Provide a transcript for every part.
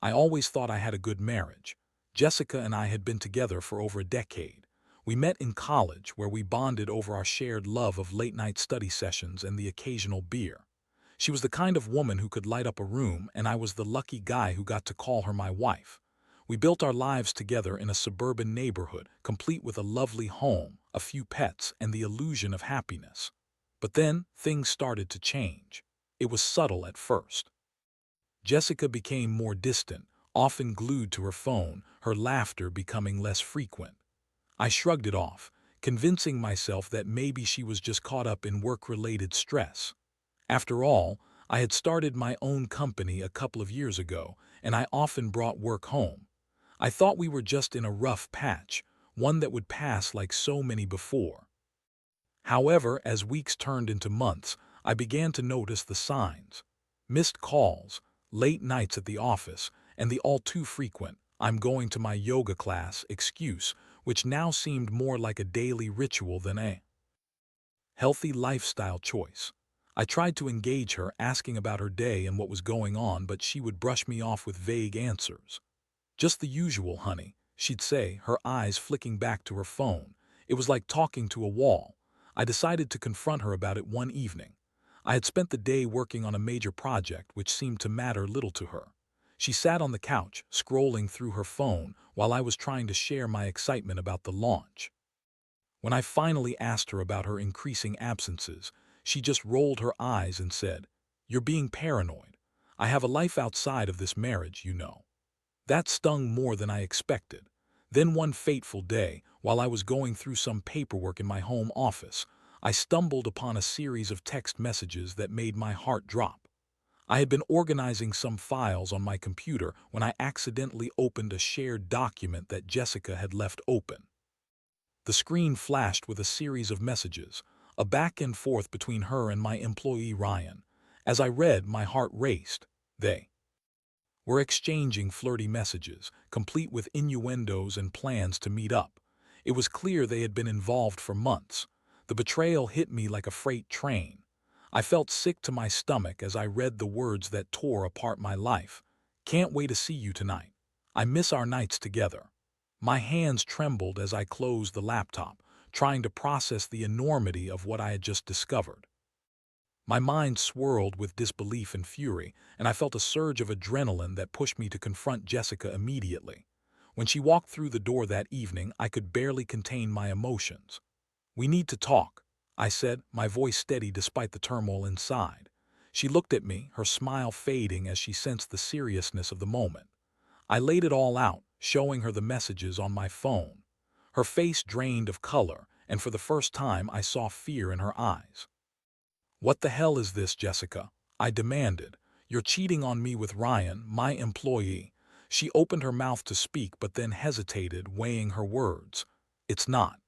I always thought I had a good marriage. Jessica and I had been together for over a decade. We met in college where we bonded over our shared love of late-night study sessions and the occasional beer. She was the kind of woman who could light up a room, and I was the lucky guy who got to call her my wife. We built our lives together in a suburban neighborhood, complete with a lovely home, a few pets, and the illusion of happiness. But then, things started to change. It was subtle at first. Jessica became more distant, often glued to her phone, her laughter becoming less frequent. I shrugged it off, convincing myself that maybe she was just caught up in work-related stress. After all, I had started my own company a couple of years ago, and I often brought work home. I thought we were just in a rough patch, one that would pass like so many before. However, as weeks turned into months, I began to notice the signs. Missed calls, late nights at the office, and the all too frequent "I'm going to my yoga class" excuse, which now seemed more like a daily ritual than a healthy lifestyle choice. I tried to engage her, asking about her day and what was going on, but she would brush me off with vague answers. "Just the usual, honey," she'd say, her eyes flicking back to her phone. It was like talking to a wall. I decided to confront her about it one evening. I had spent the day working on a major project which seemed to matter little to her. She sat on the couch, scrolling through her phone, while I was trying to share my excitement about the launch. When I finally asked her about her increasing absences, she just rolled her eyes and said, "You're being paranoid. I have a life outside of this marriage, you know." That stung more than I expected. Then one fateful day, while I was going through some paperwork in my home office, I stumbled upon a series of text messages that made my heart drop. I had been organizing some files on my computer when I accidentally opened a shared document that Jessica had left open. The screen flashed with a series of messages, a back and forth between her and my employee Ryan. As I read, my heart raced. They were exchanging flirty messages, complete with innuendos and plans to meet up. It was clear they had been involved for months. The betrayal hit me like a freight train. I felt sick to my stomach as I read the words that tore apart my life. "Can't wait to see you tonight. I miss our nights together." My hands trembled as I closed the laptop, trying to process the enormity of what I had just discovered. My mind swirled with disbelief and fury, and I felt a surge of adrenaline that pushed me to confront Jessica immediately. When she walked through the door that evening, I could barely contain my emotions. "We need to talk," I said, my voice steady despite the turmoil inside. She looked at me, her smile fading as she sensed the seriousness of the moment. I laid it all out, showing her the messages on my phone. Her face drained of color, and for the first time I saw fear in her eyes. "What the hell is this, Jessica?" I demanded. "You're cheating on me with Ryan, my employee." She opened her mouth to speak but then hesitated, weighing her words. "It's not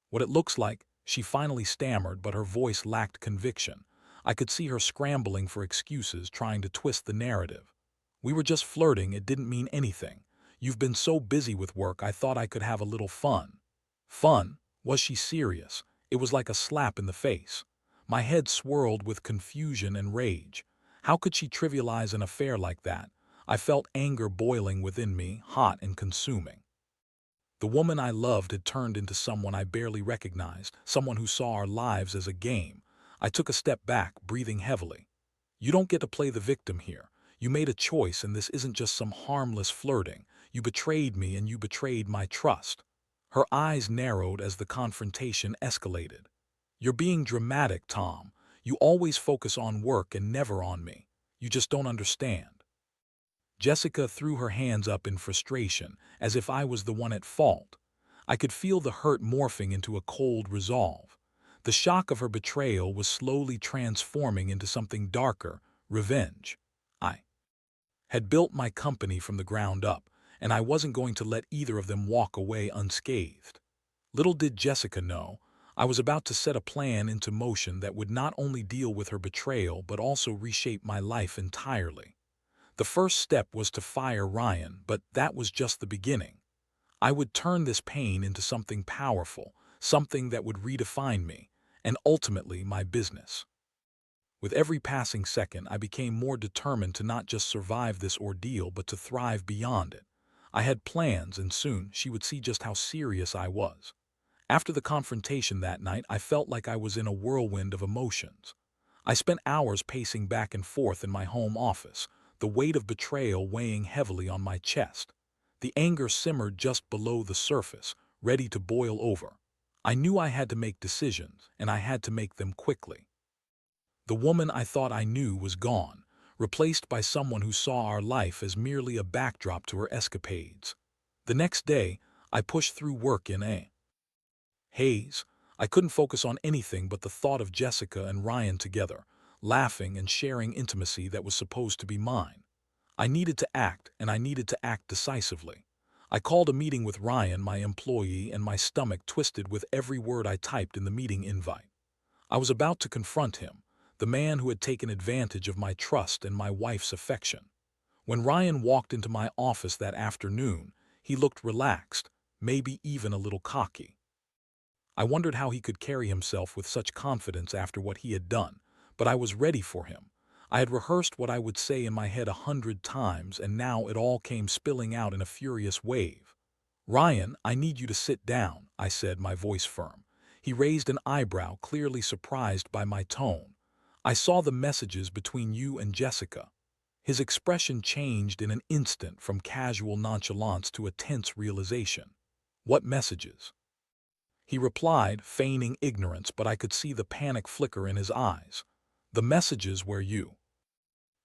what it looks like," she finally stammered, but her voice lacked conviction. I could see her scrambling for excuses, trying to twist the narrative. "We were just flirting, it didn't mean anything. You've been so busy with work, I thought I could have a little fun." Fun? Was she serious? It was like a slap in the face. My head swirled with confusion and rage. How could she trivialize an affair like that? I felt anger boiling within me, hot and consuming. The woman I loved had turned into someone I barely recognized, someone who saw our lives as a game. I took a step back, breathing heavily. "You don't get to play the victim here. You made a choice, and this isn't just some harmless flirting. You betrayed me, and you betrayed my trust." Her eyes narrowed as the confrontation escalated. "You're being dramatic, Tom. You always focus on work and never on me. You just don't understand." Jessica threw her hands up in frustration, as if I was the one at fault. I could feel the hurt morphing into a cold resolve. The shock of her betrayal was slowly transforming into something darker: revenge. I had built my company from the ground up, and I wasn't going to let either of them walk away unscathed. Little did Jessica know, I was about to set a plan into motion that would not only deal with her betrayal but also reshape my life entirely. The first step was to fire Ryan, but that was just the beginning. I would turn this pain into something powerful, something that would redefine me, and ultimately my business. With every passing second, I became more determined to not just survive this ordeal but to thrive beyond it. I had plans, and soon she would see just how serious I was. After the confrontation that night, I felt like I was in a whirlwind of emotions. I spent hours pacing back and forth in my home office, the weight of betrayal weighing heavily on my chest. The anger simmered just below the surface, ready to boil over. I knew I had to make decisions, and I had to make them quickly. The woman I thought I knew was gone, replaced by someone who saw our life as merely a backdrop to her escapades. The next day, I pushed through work in a haze. I couldn't focus on anything but the thought of Jessica and Ryan together, laughing and sharing intimacy that was supposed to be mine. I needed to act, and I needed to act decisively. I called a meeting with Ryan, my employee, and my stomach twisted with every word I typed in the meeting invite. I was about to confront him, the man who had taken advantage of my trust and my wife's affection. When Ryan walked into my office that afternoon, he looked relaxed, maybe even a little cocky. I wondered how he could carry himself with such confidence after what he had done, but I was ready for him. I had rehearsed what I would say in my head 100 times, and now it all came spilling out in a furious wave. "Ryan, I need you to sit down," I said, my voice firm. He raised an eyebrow, clearly surprised by my tone. "I saw the messages between you and Jessica." His expression changed in an instant, from casual nonchalance to a tense realization. "What messages?" he replied, feigning ignorance, but I could see the panic flicker in his eyes. "The messages where you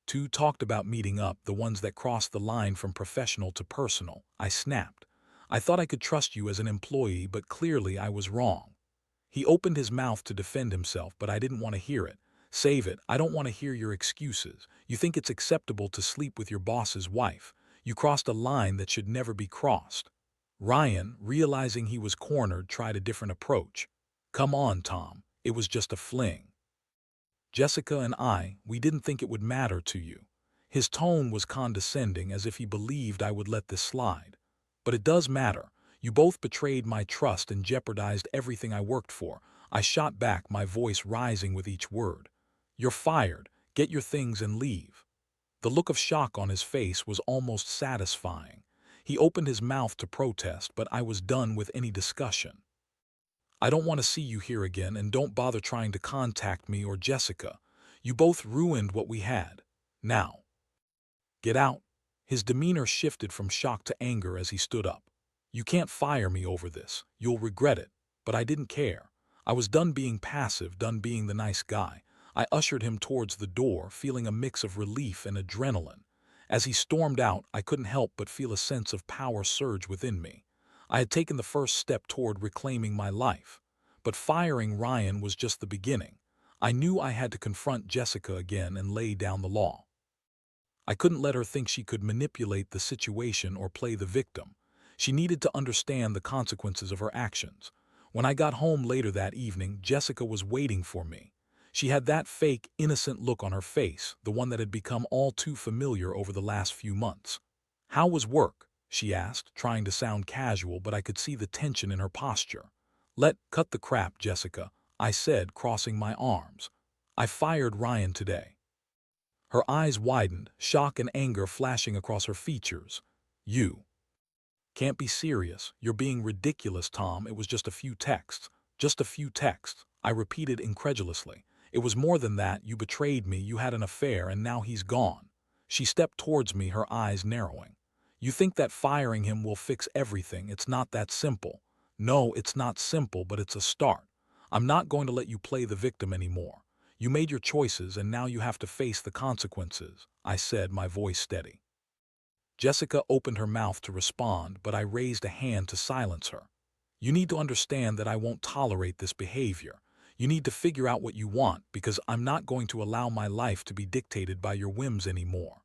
two talked about meeting up, the ones that crossed the line from professional to personal," I snapped. "I thought I could trust you as an employee, but clearly I was wrong." He opened his mouth to defend himself, but I didn't want to hear it. "Save it. I don't want to hear your excuses. You think it's acceptable to sleep with your boss's wife. You crossed a line that should never be crossed." Ryan, realizing he was cornered, tried a different approach. "Come on, Tom. It was just a fling. Jessica and we didn't think it would matter to you." His tone was condescending, as if he believed I would let this slide. "But it does matter. You both betrayed my trust and jeopardized everything I worked for." I shot back, my voice rising with each word. "You're fired. Get your things and leave." The look of shock on his face was almost satisfying. He opened his mouth to protest, but I was done with any discussion. "I don't want to see you here again, and don't bother trying to contact me or Jessica. You both ruined what we had. Now, get out." His demeanor shifted from shock to anger as he stood up. "You can't fire me over this. You'll regret it." But I didn't care. I was done being passive, done being the nice guy. I ushered him towards the door, feeling a mix of relief and adrenaline. As he stormed out, I couldn't help but feel a sense of power surge within me. I had taken the first step toward reclaiming my life. But firing Ryan was just the beginning. I knew I had to confront Jessica again and lay down the law. I couldn't let her think she could manipulate the situation or play the victim. She needed to understand the consequences of her actions. When I got home later that evening, Jessica was waiting for me. She had that fake, innocent look on her face, the one that had become all too familiar over the last few months. "How was work?" she asked, trying to sound casual, but I could see the tension in her posture. Cut the crap, Jessica," I said, crossing my arms. "I fired Ryan today." Her eyes widened, shock and anger flashing across her features. "You can't be serious. You're being ridiculous, Tom. It was just a few texts." "Just a few texts," I repeated incredulously. "It was more than that. You betrayed me, you had an affair, and now he's gone." She stepped towards me, her eyes narrowing. "You think that firing him will fix everything. It's not that simple." "No, it's not simple, but it's a start. I'm not going to let you play the victim anymore. You made your choices, and now you have to face the consequences," I said, my voice steady. Jessica opened her mouth to respond, but I raised a hand to silence her. "You need to understand that I won't tolerate this behavior. You need to figure out what you want, because I'm not going to allow my life to be dictated by your whims anymore."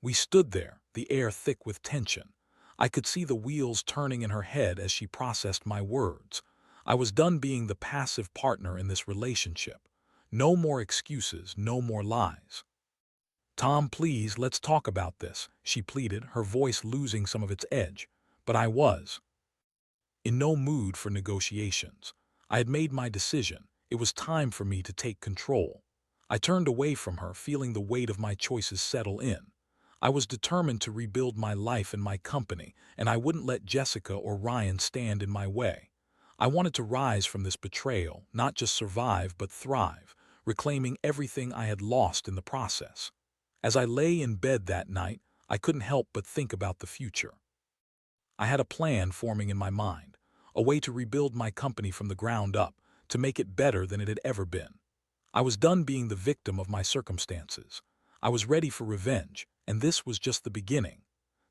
We stood there, the air thick with tension. I could see the wheels turning in her head as she processed my words. I was done being the passive partner in this relationship. No more excuses, no more lies. "Tom, please, let's talk about this," she pleaded, her voice losing some of its edge. But I was in no mood for negotiations. I had made my decision. It was time for me to take control. I turned away from her, feeling the weight of my choices settle in. I was determined to rebuild my life and my company, and I wouldn't let Jessica or Ryan stand in my way. I wanted to rise from this betrayal, not just survive but thrive, reclaiming everything I had lost in the process. As I lay in bed that night, I couldn't help but think about the future. I had a plan forming in my mind, a way to rebuild my company from the ground up, to make it better than it had ever been. I was done being the victim of my circumstances. I was ready for revenge, and this was just the beginning.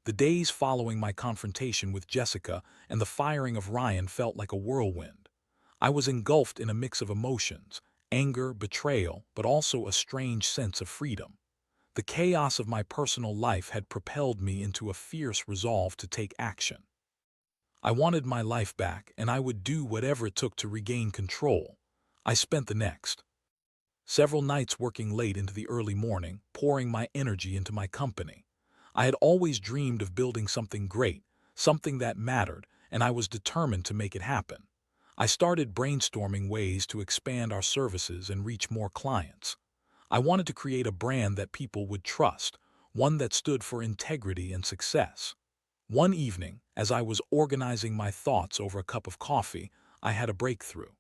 The days following my confrontation with Jessica and the firing of Ryan felt like a whirlwind. I was engulfed in a mix of emotions, anger, betrayal, but also a strange sense of freedom. The chaos of my personal life had propelled me into a fierce resolve to take action. I wanted my life back, and I would do whatever it took to regain control. I spent the next several nights working late into the early morning, pouring my energy into my company. I had always dreamed of building something great, something that mattered, and I was determined to make it happen. I started brainstorming ways to expand our services and reach more clients. I wanted to create a brand that people would trust, one that stood for integrity and success. One evening, as I was organizing my thoughts over a cup of coffee, I had a breakthrough.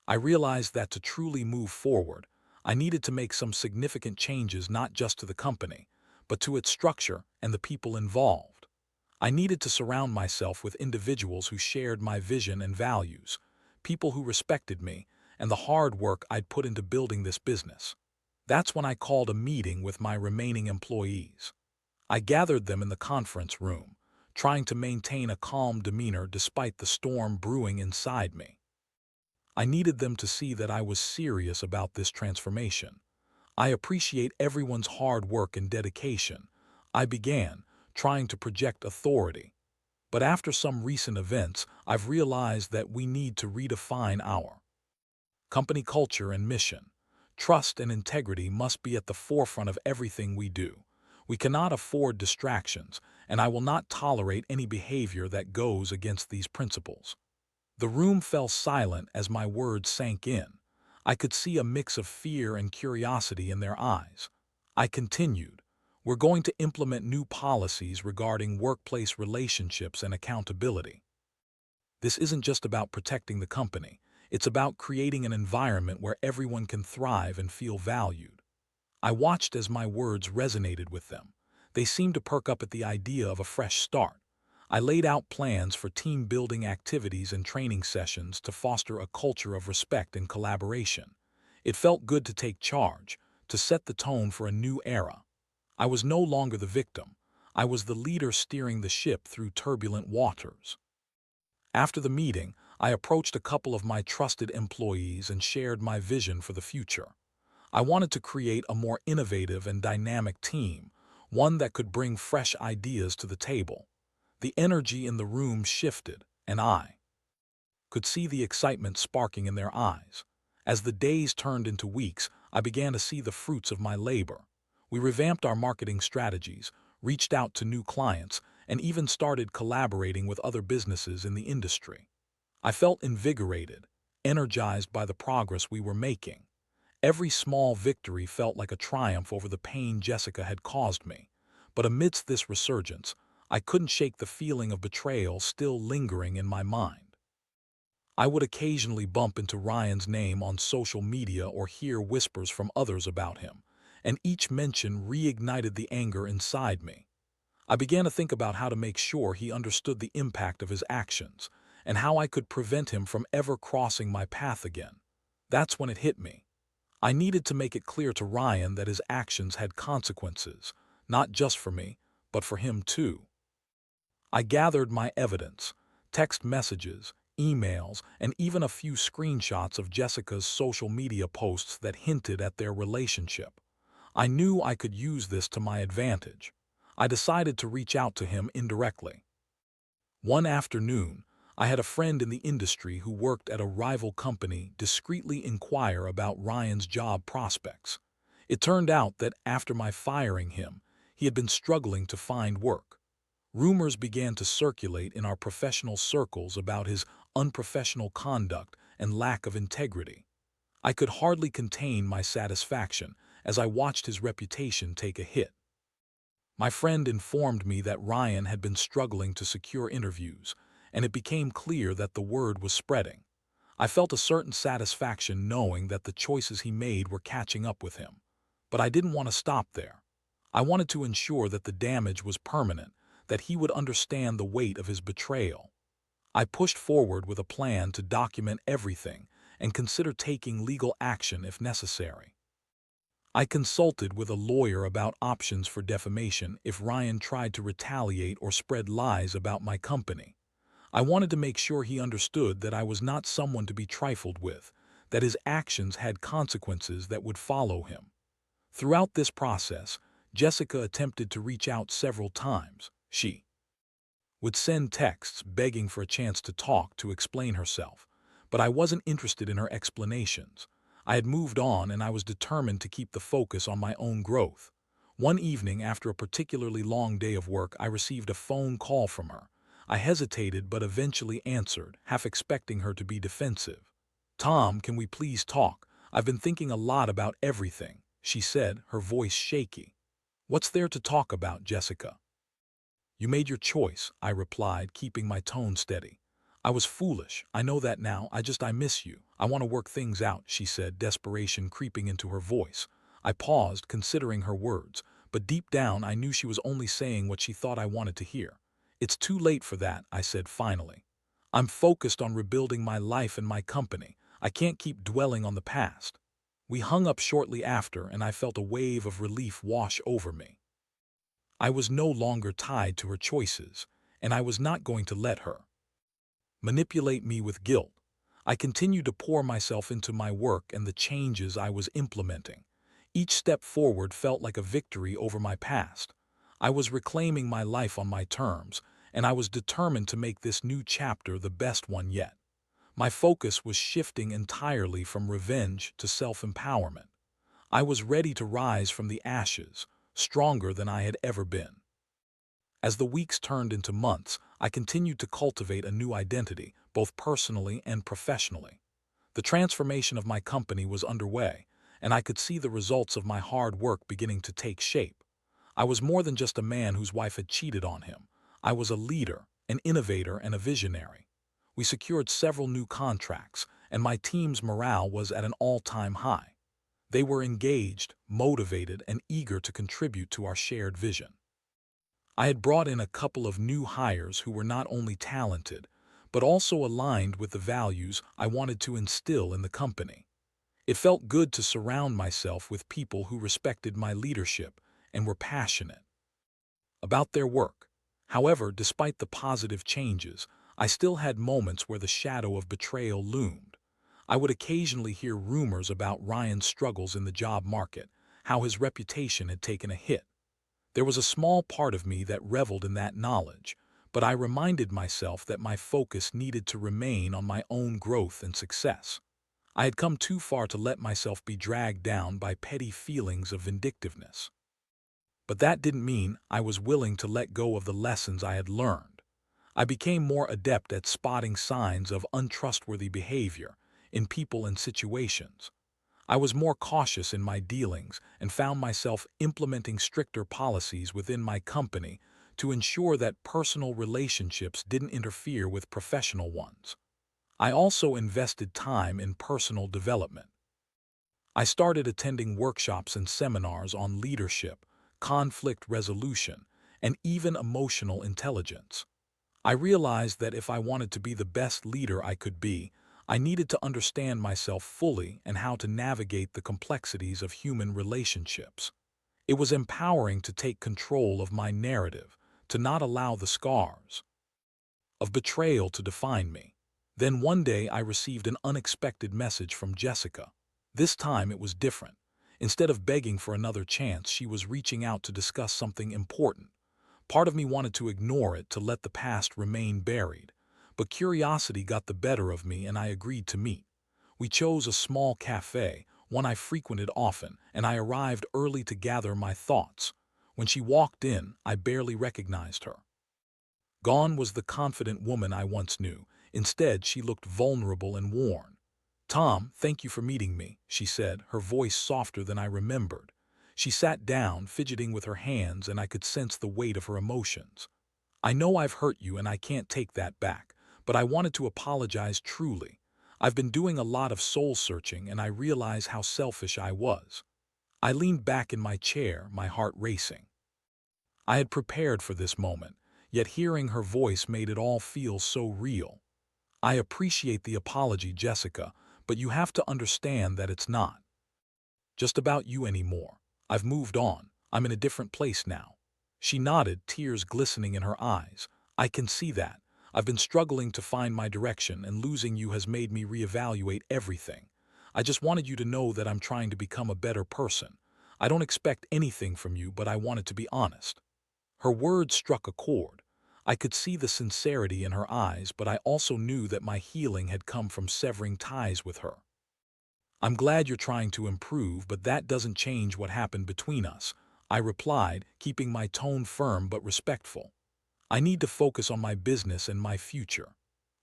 I realized that to truly move forward, I needed to make some significant changes not just to the company, but to its structure and the people involved. I needed to surround myself with individuals who shared my vision and values, people who respected me and the hard work I'd put into building this business. That's when I called a meeting with my remaining employees. I gathered them in the conference room, trying to maintain a calm demeanor despite the storm brewing inside me. I needed them to see that I was serious about this transformation. I appreciate everyone's hard work and dedication. I began, trying to project authority. But after some recent events, I've realized that we need to redefine our company culture and mission. Trust and integrity must be at the forefront of everything we do. We cannot afford distractions, and I will not tolerate any behavior that goes against these principles. The room fell silent as my words sank in. I could see a mix of fear and curiosity in their eyes. I continued, "We're going to implement new policies regarding workplace relationships and accountability. This isn't just about protecting the company. It's about creating an environment where everyone can thrive and feel valued." I watched as my words resonated with them. They seemed to perk up at the idea of a fresh start. I laid out plans for team-building activities and training sessions to foster a culture of respect and collaboration. It felt good to take charge, to set the tone for a new era. I was no longer the victim. I was the leader steering the ship through turbulent waters. After the meeting, I approached a couple of my trusted employees and shared my vision for the future. I wanted to create a more innovative and dynamic team, one that could bring fresh ideas to the table. The energy in the room shifted, and I could see the excitement sparking in their eyes. As the days turned into weeks, I began to see the fruits of my labor. We revamped our marketing strategies, reached out to new clients, and even started collaborating with other businesses in the industry. I felt invigorated, energized by the progress we were making. Every small victory felt like a triumph over the pain Jessica had caused me. But amidst this resurgence, I couldn't shake the feeling of betrayal still lingering in my mind. I would occasionally bump into Ryan's name on social media or hear whispers from others about him, and each mention reignited the anger inside me. I began to think about how to make sure he understood the impact of his actions, and how I could prevent him from ever crossing my path again. That's when it hit me. I needed to make it clear to Ryan that his actions had consequences, not just for me, but for him too. I gathered my evidence, text messages, emails, and even a few screenshots of Jessica's social media posts that hinted at their relationship. I knew I could use this to my advantage. I decided to reach out to him indirectly. One afternoon, I had a friend in the industry who worked at a rival company discreetly inquire about Ryan's job prospects. It turned out that after my firing him, he had been struggling to find work. Rumors began to circulate in our professional circles about his unprofessional conduct and lack of integrity. I could hardly contain my satisfaction as I watched his reputation take a hit. My friend informed me that Ryan had been struggling to secure interviews, and it became clear that the word was spreading. I felt a certain satisfaction knowing that the choices he made were catching up with him. But I didn't want to stop there. I wanted to ensure that the damage was permanent, that he would understand the weight of his betrayal. I pushed forward with a plan to document everything and consider taking legal action if necessary. I consulted with a lawyer about options for defamation if Ryan tried to retaliate or spread lies about my company. I wanted to make sure he understood that I was not someone to be trifled with, that his actions had consequences that would follow him. Throughout this process, Jessica attempted to reach out several times. She would send texts begging for a chance to talk to explain herself, but I wasn't interested in her explanations. I had moved on and I was determined to keep the focus on my own growth. One evening, after a particularly long day of work, I received a phone call from her. I hesitated but eventually answered, half expecting her to be defensive. "Tom, can we please talk? I've been thinking a lot about everything," she said, her voice shaky. "What's there to talk about, Jessica?" "You made your choice," I replied, keeping my tone steady. "I was foolish, I know that now, I miss you. I want to work things out," she said, desperation creeping into her voice. I paused, considering her words, but deep down I knew she was only saying what she thought I wanted to hear. "It's too late for that," I said finally. "I'm focused on rebuilding my life and my company. I can't keep dwelling on the past." We hung up shortly after, and I felt a wave of relief wash over me. I was no longer tied to her choices, and I was not going to let her manipulate me with guilt. I continued to pour myself into my work and the changes I was implementing. Each step forward felt like a victory over my past. I was reclaiming my life on my terms, and I was determined to make this new chapter the best one yet. My focus was shifting entirely from revenge to self-empowerment. I was ready to rise from the ashes, stronger than I had ever been. As the weeks turned into months, I continued to cultivate a new identity, both personally and professionally. The transformation of my company was underway, and I could see the results of my hard work beginning to take shape. I was more than just a man whose wife had cheated on him. I was a leader, an innovator, and a visionary. We secured several new contracts, and my team's morale was at an all-time high. They were engaged, motivated, and eager to contribute to our shared vision. I had brought in a couple of new hires who were not only talented, but also aligned with the values I wanted to instill in the company. It felt good to surround myself with people who respected my leadership and were passionate about their work. However, despite the positive changes, I still had moments where the shadow of betrayal loomed. I would occasionally hear rumors about Ryan's struggles in the job market, how his reputation had taken a hit. There was a small part of me that reveled in that knowledge, but I reminded myself that my focus needed to remain on my own growth and success. I had come too far to let myself be dragged down by petty feelings of vindictiveness. But that didn't mean I was willing to let go of the lessons I had learned. I became more adept at spotting signs of untrustworthy behavior in people and situations. I was more cautious in my dealings and found myself implementing stricter policies within my company to ensure that personal relationships didn't interfere with professional ones. I also invested time in personal development. I started attending workshops and seminars on leadership, conflict resolution, and even emotional intelligence. I realized that if I wanted to be the best leader I could be, I needed to understand myself fully and how to navigate the complexities of human relationships. It was empowering to take control of my narrative, to not allow the scars of betrayal to define me. Then one day I received an unexpected message from Jessica. This time it was different. Instead of begging for another chance, she was reaching out to discuss something important. Part of me wanted to ignore it, to let the past remain buried. But curiosity got the better of me and I agreed to meet. We chose a small cafe, one I frequented often, and I arrived early to gather my thoughts. When she walked in, I barely recognized her. Gone was the confident woman I once knew. Instead, she looked vulnerable and worn. "Tom, thank you for meeting me," she said, her voice softer than I remembered. She sat down, fidgeting with her hands, and I could sense the weight of her emotions. "I know I've hurt you and I can't take that back, but I wanted to apologize truly. I've been doing a lot of soul-searching and I realize how selfish I was." I leaned back in my chair, my heart racing. I had prepared for this moment, yet hearing her voice made it all feel so real. "I appreciate the apology, Jessica, but you have to understand that it's not just about you anymore. I've moved on. I'm in a different place now." She nodded, tears glistening in her eyes. "I can see that. I've been struggling to find my direction, and losing you has made me reevaluate everything. I just wanted you to know that I'm trying to become a better person. I don't expect anything from you, but I wanted to be honest." Her words struck a chord. I could see the sincerity in her eyes, but I also knew that my healing had come from severing ties with her. "I'm glad you're trying to improve, but that doesn't change what happened between us," I replied, keeping my tone firm but respectful. "I need to focus on my business and my future."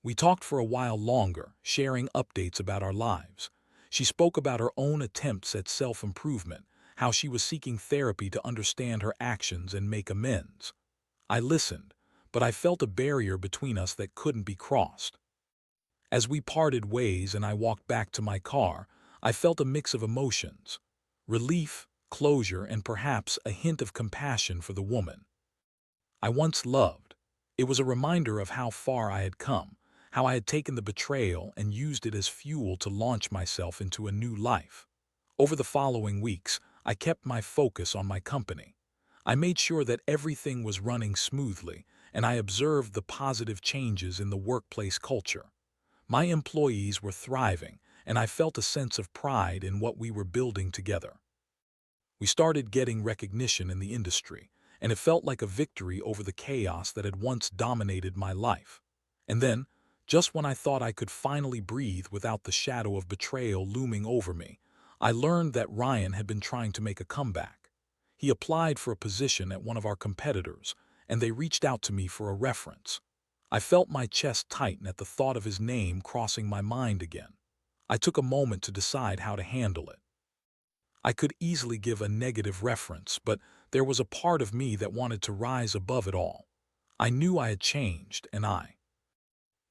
We talked for a while longer, sharing updates about our lives. She spoke about her own attempts at self-improvement, how she was seeking therapy to understand her actions and make amends. I listened, but I felt a barrier between us that couldn't be crossed. As we parted ways and I walked back to my car, I felt a mix of emotions: relief, closure, and perhaps a hint of compassion for the woman I once loved. It was a reminder of how far I had come, how I had taken the betrayal and used it as fuel to launch myself into a new life. Over the following weeks, I kept my focus on my company. I made sure that everything was running smoothly, and I observed the positive changes in the workplace culture. My employees were thriving, and I felt a sense of pride in what we were building together. We started getting recognition in the industry, and it felt like a victory over the chaos that had once dominated my life. And then, just when I thought I could finally breathe without the shadow of betrayal looming over me, I learned that Ryan had been trying to make a comeback. He applied for a position at one of our competitors, and they reached out to me for a reference. I felt my chest tighten at the thought of his name crossing my mind again. I took a moment to decide how to handle it. I could easily give a negative reference, but there was a part of me that wanted to rise above it all. I knew I had changed, and I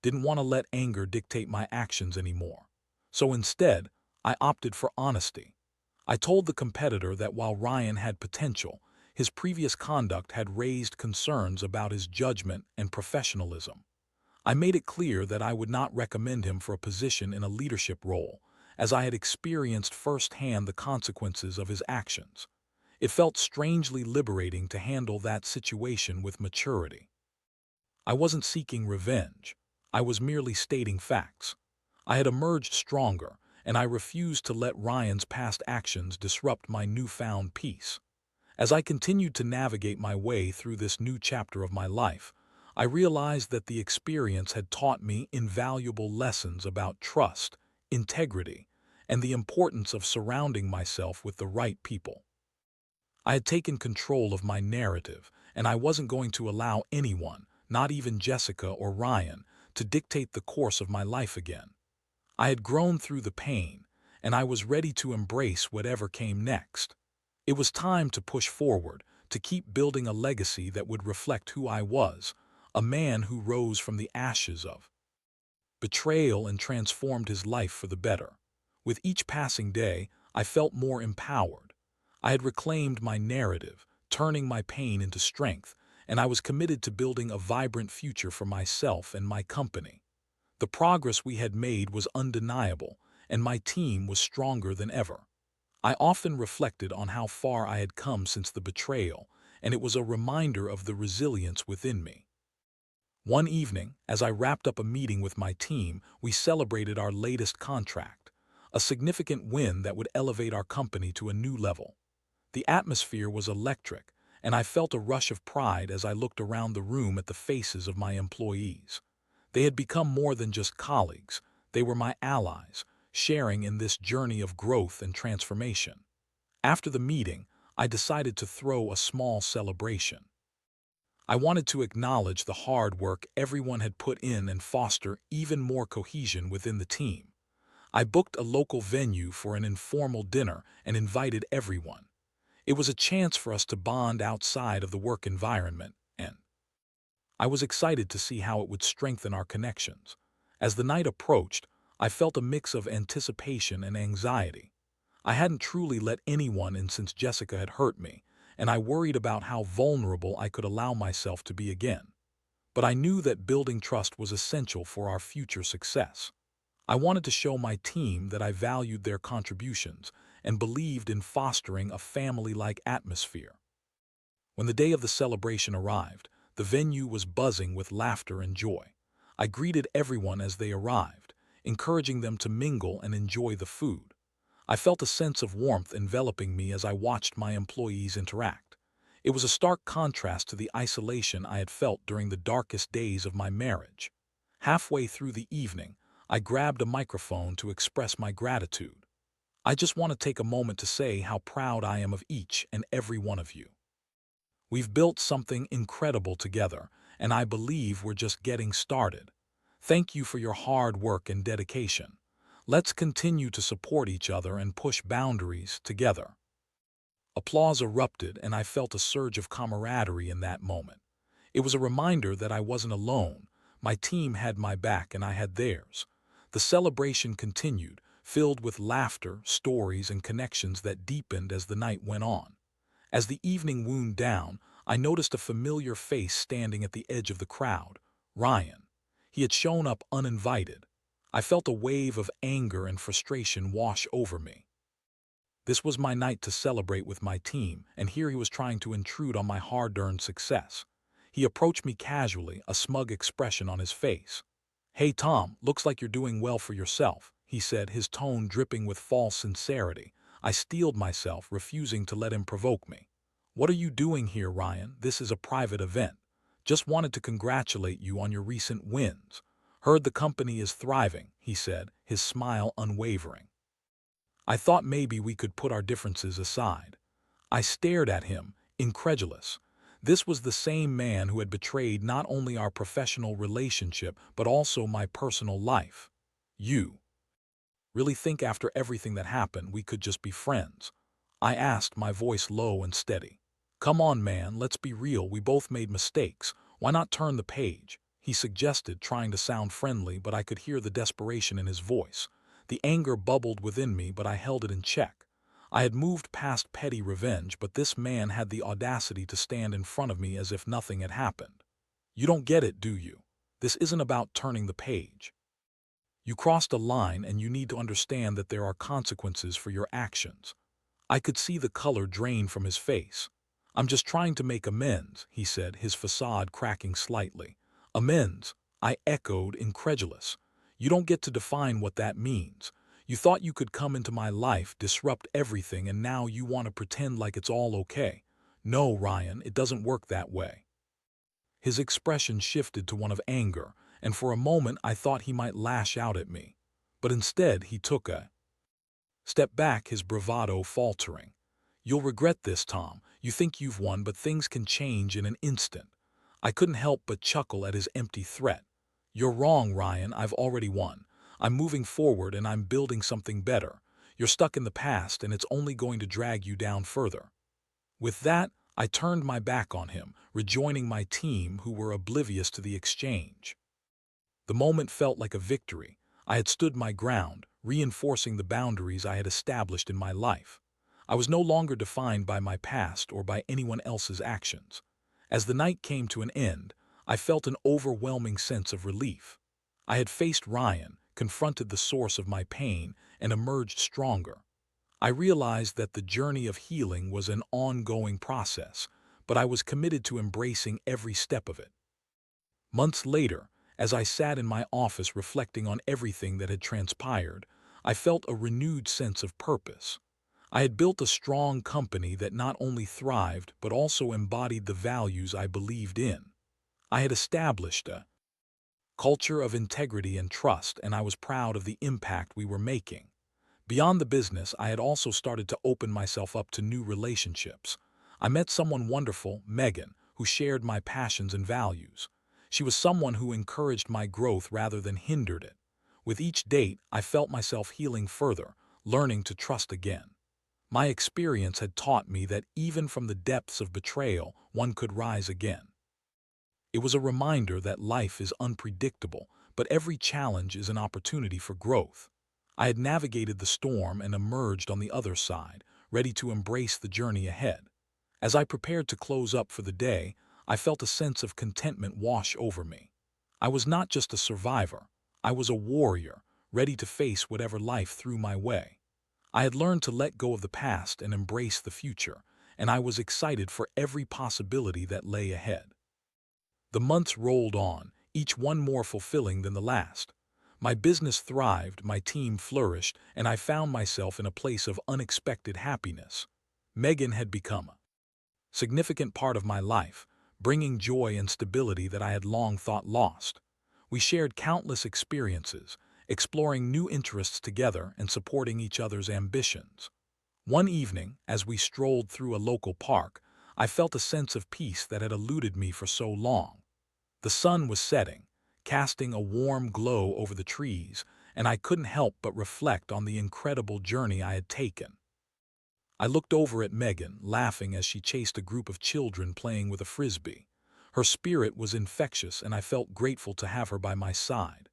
didn't want to let anger dictate my actions anymore. So instead, I opted for honesty. I told the competitor that while Ryan had potential, his previous conduct had raised concerns about his judgment and professionalism. I made it clear that I would not recommend him for a position in a leadership role, as I had experienced firsthand the consequences of his actions. It felt strangely liberating to handle that situation with maturity. I wasn't seeking revenge. I was merely stating facts. I had emerged stronger, and I refused to let Ryan's past actions disrupt my newfound peace. As I continued to navigate my way through this new chapter of my life, I realized that the experience had taught me invaluable lessons about trust, integrity, and the importance of surrounding myself with the right people. I had taken control of my narrative, and I wasn't going to allow anyone, not even Jessica or Ryan, to dictate the course of my life again. I had grown through the pain, and I was ready to embrace whatever came next. It was time to push forward, to keep building a legacy that would reflect who I was, a man who rose from the ashes of betrayal and transformed his life for the better. With each passing day, I felt more empowered. I had reclaimed my narrative, turning my pain into strength, and I was committed to building a vibrant future for myself and my company. The progress we had made was undeniable, and my team was stronger than ever. I often reflected on how far I had come since the betrayal, and it was a reminder of the resilience within me. One evening, as I wrapped up a meeting with my team, we celebrated our latest contract, a significant win that would elevate our company to a new level. The atmosphere was electric, and I felt a rush of pride as I looked around the room at the faces of my employees. They had become more than just colleagues; they were my allies, sharing in this journey of growth and transformation. After the meeting, I decided to throw a small celebration. I wanted to acknowledge the hard work everyone had put in and foster even more cohesion within the team. I booked a local venue for an informal dinner and invited everyone. It was a chance for us to bond outside of the work environment, and I was excited to see how it would strengthen our connections. As the night approached, I felt a mix of anticipation and anxiety. I hadn't truly let anyone in since Jessica had hurt me, and I worried about how vulnerable I could allow myself to be again. But I knew that building trust was essential for our future success. I wanted to show my team that I valued their contributions and believed in fostering a family-like atmosphere. When the day of the celebration arrived, the venue was buzzing with laughter and joy. I greeted everyone as they arrived, encouraging them to mingle and enjoy the food. I felt a sense of warmth enveloping me as I watched my employees interact. It was a stark contrast to the isolation I had felt during the darkest days of my marriage. Halfway through the evening, I grabbed a microphone to express my gratitude. I just want to take a moment to say how proud I am of each and every one of you. We've built something incredible together, and I believe we're just getting started. Thank you for your hard work and dedication. Let's continue to support each other and push boundaries together. Applause erupted, and I felt a surge of camaraderie in that moment. It was a reminder that I wasn't alone. My team had my back and I had theirs. The celebration continued, filled with laughter, stories, and connections that deepened as the night went on. As the evening wound down, I noticed a familiar face standing at the edge of the crowd, Ryan. He had shown up uninvited. I felt a wave of anger and frustration wash over me. This was my night to celebrate with my team, and here he was trying to intrude on my hard-earned success. He approached me casually, a smug expression on his face. "Hey Tom, looks like you're doing well for yourself," he said, his tone dripping with false sincerity. I steeled myself, refusing to let him provoke me. "What are you doing here, Ryan? This is a private event. Just wanted to congratulate you on your recent wins. Heard the company is thriving," he said, his smile unwavering. I thought maybe we could put our differences aside. I stared at him, incredulous. This was the same man who had betrayed not only our professional relationship but also my personal life. "You really think after everything that happened we could just be friends?" I asked, my voice low and steady. "Come on, man, let's be real. We both made mistakes. Why not turn the page?" he suggested, trying to sound friendly, but I could hear the desperation in his voice. The anger bubbled within me, but I held it in check. I had moved past petty revenge, but this man had the audacity to stand in front of me as if nothing had happened. "You don't get it, do you? This isn't about turning the page. You crossed a line and you need to understand that there are consequences for your actions." I could see the color drain from his face. "I'm just trying to make amends," he said, his facade cracking slightly. "Amends?" I echoed, incredulous. "You don't get to define what that means. You thought you could come into my life, disrupt everything, and now you want to pretend like it's all okay. No, Ryan, it doesn't work that way." His expression shifted to one of anger, and for a moment I thought he might lash out at me. But instead he took a step back, his bravado faltering. "You'll regret this, Tom. You think you've won, but things can change in an instant." I couldn't help but chuckle at his empty threat. "You're wrong, Ryan. I've already won. I'm moving forward and I'm building something better. You're stuck in the past and it's only going to drag you down further." With that, I turned my back on him, rejoining my team who were oblivious to the exchange. The moment felt like a victory. I had stood my ground, reinforcing the boundaries I had established in my life. I was no longer defined by my past or by anyone else's actions. As the night came to an end, I felt an overwhelming sense of relief. I had faced Ryan, confronted the source of my pain, and emerged stronger. I realized that the journey of healing was an ongoing process, but I was committed to embracing every step of it. Months later, as I sat in my office reflecting on everything that had transpired, I felt a renewed sense of purpose. I had built a strong company that not only thrived but also embodied the values I believed in. I had established a culture of integrity and trust, and I was proud of the impact we were making. Beyond the business, I had also started to open myself up to new relationships. I met someone wonderful, Megan, who shared my passions and values. She was someone who encouraged my growth rather than hindered it. With each date, I felt myself healing further, learning to trust again. My experience had taught me that even from the depths of betrayal, one could rise again. It was a reminder that life is unpredictable, but every challenge is an opportunity for growth. I had navigated the storm and emerged on the other side, ready to embrace the journey ahead. As I prepared to close up for the day, I felt a sense of contentment wash over me. I was not just a survivor, I was a warrior, ready to face whatever life threw my way. I had learned to let go of the past and embrace the future, and I was excited for every possibility that lay ahead. The months rolled on, each one more fulfilling than the last. My business thrived, my team flourished, and I found myself in a place of unexpected happiness. Megan had become a significant part of my life, bringing joy and stability that I had long thought lost. We shared countless experiences, exploring new interests together and supporting each other's ambitions. One evening, as we strolled through a local park, I felt a sense of peace that had eluded me for so long. The sun was setting, casting a warm glow over the trees, and I couldn't help but reflect on the incredible journey I had taken. I looked over at Megan, laughing as she chased a group of children playing with a frisbee. Her spirit was infectious, and I felt grateful to have her by my side.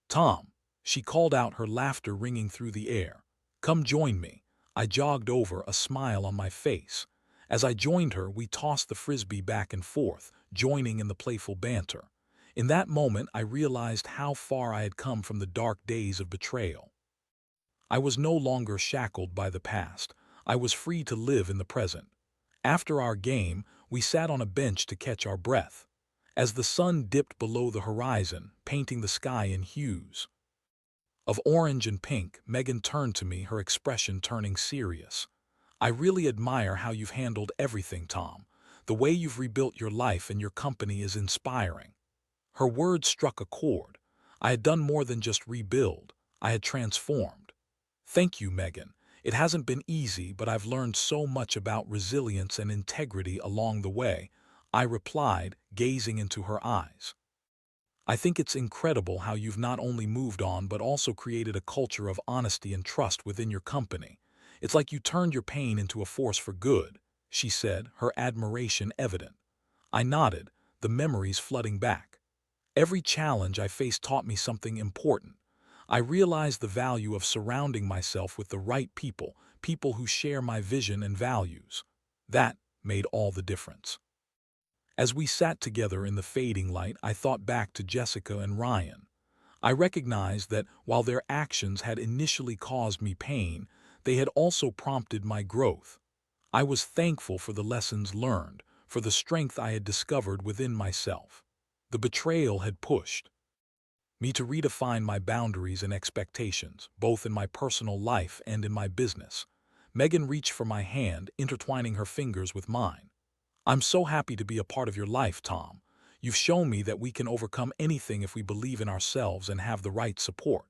"Tom," she called out, her laughter ringing through the air. "Come join me." I jogged over, a smile on my face. As I joined her, we tossed the frisbee back and forth, joining in the playful banter. In that moment, I realized how far I had come from the dark days of betrayal. I was no longer shackled by the past. I was free to live in the present. After our game, we sat on a bench to catch our breath. As the sun dipped below the horizon, painting the sky in hues of orange and pink, Megan turned to me, her expression turning serious. "I really admire how you've handled everything, Tom. The way you've rebuilt your life and your company is inspiring." Her words struck a chord. I had done more than just rebuild. I had transformed. "Thank you, Megan. It hasn't been easy, but I've learned so much about resilience and integrity along the way," I replied, gazing into her eyes. "I think it's incredible how you've not only moved on but also created a culture of honesty and trust within your company. It's like you turned your pain into a force for good," she said, her admiration evident. I nodded, the memories flooding back. Every challenge I faced taught me something important. I realized the value of surrounding myself with the right people, people who share my vision and values. That made all the difference. As we sat together in the fading light, I thought back to Jessica and Ryan. I recognized that while their actions had initially caused me pain, they had also prompted my growth. I was thankful for the lessons learned, for the strength I had discovered within myself. The betrayal had pushed me to redefine my boundaries and expectations, both in my personal life and in my business. Megan reached for my hand, intertwining her fingers with mine. "I'm so happy to be a part of your life, Tom. You've shown me that we can overcome anything if we believe in ourselves and have the right support."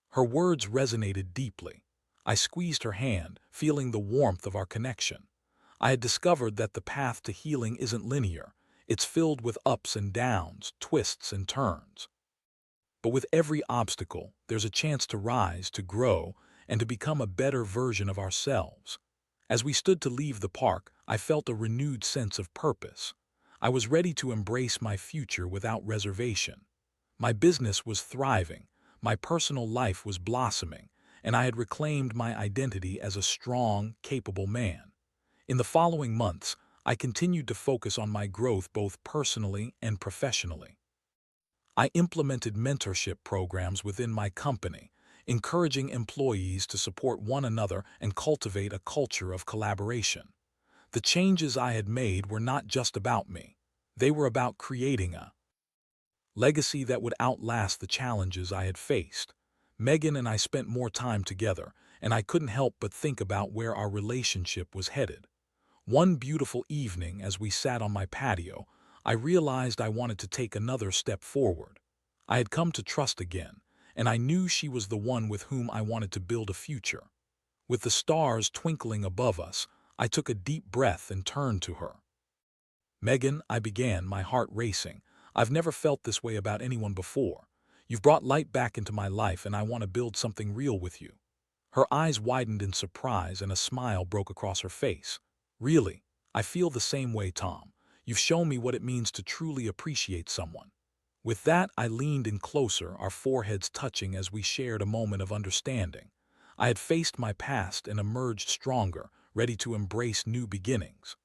Her words resonated deeply. I squeezed her hand, feeling the warmth of our connection. I had discovered that the path to healing isn't linear. It's filled with ups and downs, twists and turns. But with every obstacle, there's a chance to rise, to grow, and to become a better version of ourselves. As we stood to leave the park, I felt a renewed sense of purpose. I was ready to embrace my future without reservation. My business was thriving, my personal life was blossoming, and I had reclaimed my identity as a strong, capable man. In the following months, I continued to focus on my growth both personally and professionally. I implemented mentorship programs within my company, encouraging employees to support one another and cultivate a culture of collaboration. The changes I had made were not just about me. They were about creating a legacy that would outlast the challenges I had faced. Megan and I spent more time together, and I couldn't help but think about where our relationship was headed. One beautiful evening, as we sat on my patio, I realized I wanted to take another step forward. I had come to trust again, and I knew she was the one with whom I wanted to build a future. With the stars twinkling above us, I took a deep breath and turned to her. "Megan," I began, my heart racing. "I've never felt this way about anyone before. You've brought light back into my life and I want to build something real with you." Her eyes widened in surprise and a smile broke across her face. "Really? I feel the same way, Tom. You've shown me what it means to truly appreciate someone." With that, I leaned in closer, our foreheads touching as we shared a moment of understanding. I had faced my past and emerged stronger, ready to embrace new beginnings.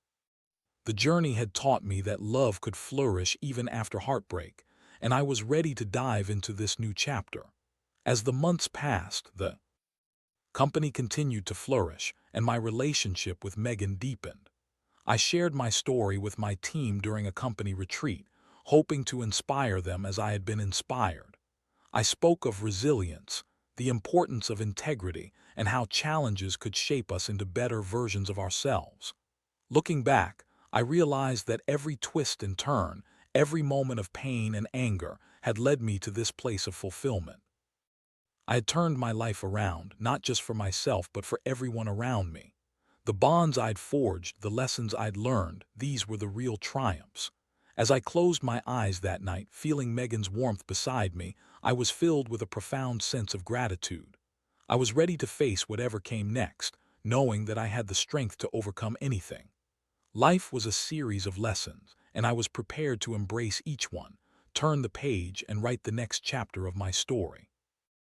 The journey had taught me that love could flourish even after heartbreak, and I was ready to dive into this new chapter. As the months passed, the company continued to flourish, and my relationship with Megan deepened. I shared my story with my team during a company retreat, hoping to inspire them as I had been inspired. I spoke of resilience, the importance of integrity, and how challenges could shape us into better versions of ourselves. Looking back, I realized that every twist and turn, every moment of pain and anger, had led me to this place of fulfillment. I had turned my life around, not just for myself, but for everyone around me. The bonds I'd forged, the lessons I'd learned, these were the real triumphs. As I closed my eyes that night, feeling Megan's warmth beside me, I was filled with a profound sense of gratitude. I was ready to face whatever came next, knowing that I had the strength to overcome anything. Life was a series of lessons, and I was prepared to embrace each one, turn the page, and write the next chapter of my story.